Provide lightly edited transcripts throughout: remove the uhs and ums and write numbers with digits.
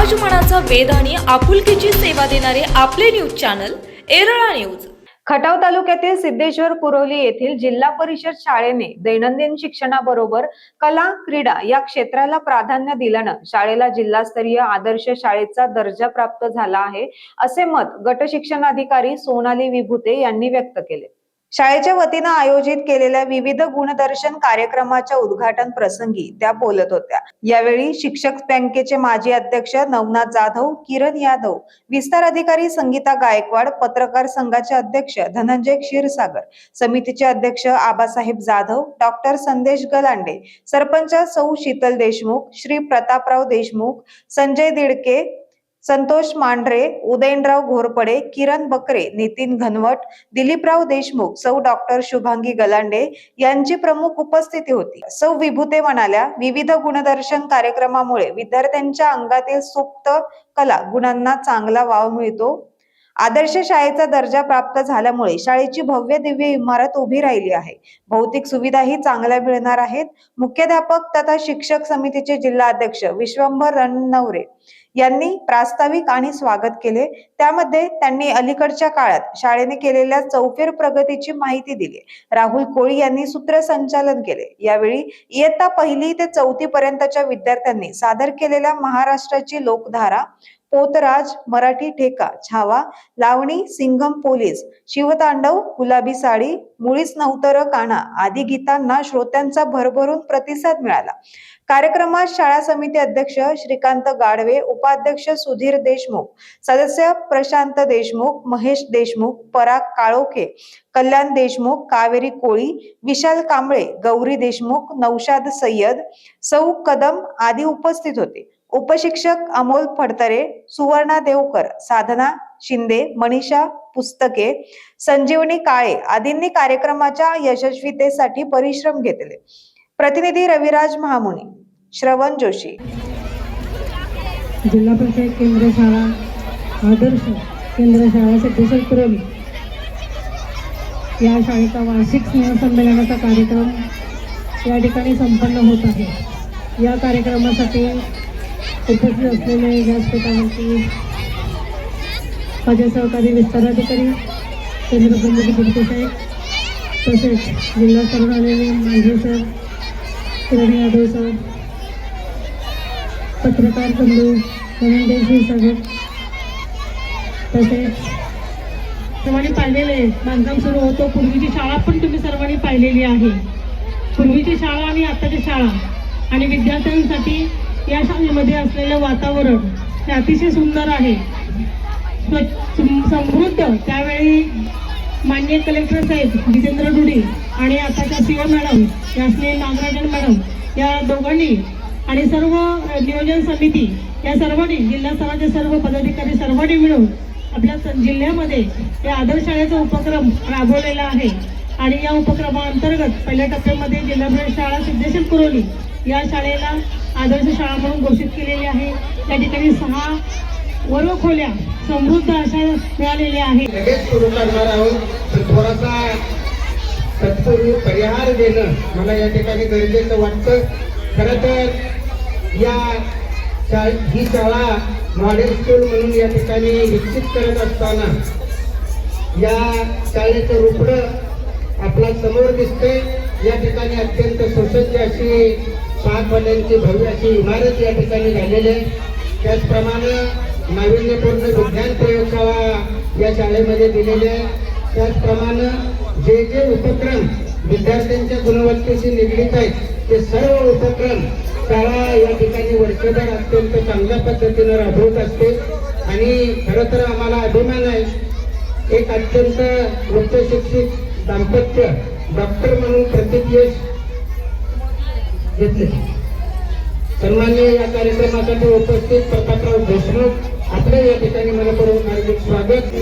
समाजमनाचा वेध आणि आपुलकीची सेवा देणारे आपले news channel Erala news. Khatav तालुक्यातील सिद्धेश्वर कुरोली येथील जिल्हा परिषद शाळेने दैनंदिन शिक्षणाबरोबर कला क्रीडा या क्षेत्राला प्राधान्य दिल्यानं शाळेला जिल्हास्तरीय आदर्श शाळेचा दर्जा प्राप्त झाला आहे, असे मत गट शिक्षणाधिकारी सोनाली विभूते यांनी व्यक्त केले। शाळेच्या वतीने आयोजित केलेल्या विविध गुणदर्शन कार्यक्रमाच्या उद्घाटन प्रसंगी त्या बोलत होत्या। यावेळी शिक्षक बँकेचे माजी अध्यक्ष नवनाथ जाधव, किरण यादव, विस्तार अधिकारी संगीता गायकवाड, पत्रकार संघाचे अध्यक्ष धनंजय क्षीरसागर, समितीचे अध्यक्ष आबासाहेब जाधव, डॉक्टर संदेश गलांडे, सरपंच सौ शीतल देशमुख, श्री प्रतापराव देशमुख, संजय दिडके, संतोष मांढरे, उदयनराव घोरपडे, किरण बकरे, नितीन घनवट, दिलीपराव देशमुख, सौ डॉक्टर शुभांगी गलांडे यांची प्रमुख उपस्थिती होती। सौ विभूते म्हणाल्या, विविध गुणदर्शन कार्यक्रमामुळे विद्यार्थ्यांच्या अंगातील सुप्त कला गुणांना चांगला वाव मिळतो। आदर्श शाळेचा दर्जा प्राप्त झाल्यामुळे शाळेची भव्य दिव्य इमारत उभी राहिली आहे। भौतिक सुविधाही चांगल्या मिळणार आहेत। मुख्याध्यापक तथा शिक्षक समितीचे जिल्हा अध्यक्ष विश्वंभर रणनवरे यांनी प्रास्ताविक आणि स्वागत केले। त्यामध्ये त्यांनी अलीकडच्या काळात शाळेने केलेल्या चौफेर प्रगतीची माहिती दिली। राहुल कोळी यांनी सूत्रसंचालन केले। यावेळी इयत्ता 1ली ते 4थी पर्यंतच्या विद्यार्थ्यांनी सादर केलेल्या महाराष्ट्राची लोकधारा, पोतराज, मराठी ठेका, छावा, लावणी, सिंघम पोलीस, शिवतांडव, गुलाबी साडी, मुळीच नव्हतं काना आदी गीतांना श्रोत्यांचा भरभरून प्रतिसाद मिळाला। कार्यक्रमात शाळा समिती अध्यक्ष श्रीकांत गाडवे, उपाध्यक्ष सुधीर देशमुख, सदस्य प्रशांत देशमुख, महेश देशमुख, पराग काळोखे, कल्याण देशमुख, कावेरी कोळी, विशाल कांबळे, गौरी देशमुख, नौशाद सय्यद, सौ कदम आदी उपस्थित होते। उपशिक्षक अमोल फडतरे, सुवर्णा देवकर, साधना शिंदे, मनीषा पुस्तके, संजीवनी काळे आदींनी कार्यक्रमाच्या यशस्वीतेसाठी परिश्रम घेतले। प्रतिनिधी रविराज महामुनी, श्रवण जोशी। जिल्हा परिषद केंद्र शाळा आदर्श केंद्र शाळा सिद्धेश्वर कुरोली या शाळेचा वार्षिक स्नेहसंमेलनाचा कार्यक्रम या ठिकाणी संपन्न होत आहे। या कार्यक्रमासाठी उपस्थित असलेले व्यासपीठावरती माझे सहकारी विस्ताराधिकारी चंद्रप्रमोद गुप्ते साहेब, तसेच जिल्हा स्तरावर आलेले मांढरे सर, किरण यादव सर, पत्रकार बंधू धनंजय क्षीरसागर, तसेच सर्वांनी पाहिलेले बांधकाम सुरू होतो पूर्वीची शाळा पण तुम्ही सर्वांनी पाहिलेली आहे। पूर्वीची शाळा आणि आताची शाळा आणि विद्यार्थ्यांसाठी या शाळेमध्ये असलेलं वातावरण हे अतिशय सुंदर आहे, समृद्ध। त्यावेळी माननीय कलेक्टर साहेब जितेंद्र डुडी आणि आताच्या सीओ मॅडम यासने नागराजन मॅडम या दोघांनी आणि सर्व नियोजन समिती या सर्वांनी, जिल्हा स्तराचे सर्व पदाधिकारी सर्वांनी मिळून आपल्या जिल्ह्यामध्ये या आदर्श शाळेचा उपक्रम राबवलेला आहे। आणि या उपक्रमाअंतर्गत पहिल्या टप्प्यामध्ये जिल्हा परिषद शाळा सिद्धेश्वर कुरोली या शाळेला आदर्श शाळा म्हणून घोषित केलेली आहे। त्या ठिकाणी 6 वर्ग खोल्या समृद्ध अशा मिळालेल्या आहेत। लगेच सुरू करणार आहोत, तर थोडासा तत्पूर्वी परिहार देणं मला या ठिकाणी गरजेचं वाटतं। खरं तर ही शाळा मॉडेल स्कूल म्हणून या ठिकाणी विकसित करत असताना या शाळेचं रूपडं आपल्या समोर दिसते। या ठिकाणी अत्यंत सुसज्ज अशी 5 खोल्यांची भव्य अशी इमारत या ठिकाणी झालेली आहे। त्याचप्रमाणे नाविन्यपूर्ण विज्ञान प्रयोगशाळा या शाळेमध्ये दिलेले आहे। त्याचप्रमाणे जे जे उपक्रम विद्यार्थ्यांच्या गुणवत्तेशी निगडीत आहेत ते सर्व उपक्रम शाळा या ठिकाणी वर्षभर अत्यंत चांगल्या पद्धतीने राबवत असते। आणि खरं तर आम्हाला अभिमान आहे, एक अत्यंत उच्च शिक्षित दाम्पत्य डॉक्टर म्हणून प्रतियश घेतले। सन्माननीय या कार्यक्रमासाठी उपस्थित प्रतापराव देशमुख आपल्या या ठिकाणी मनपूर्वक हार्दिक स्वागत।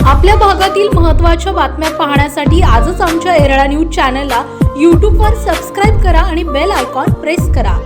आपल्या भागातील महत्त्वाच्या बातम्या पाहण्यासाठी आजच आमच्या एरळा न्यूज चॅनलला यूट्यूबवर सबस्क्राईब करा आणि बेल आयकॉन प्रेस करा.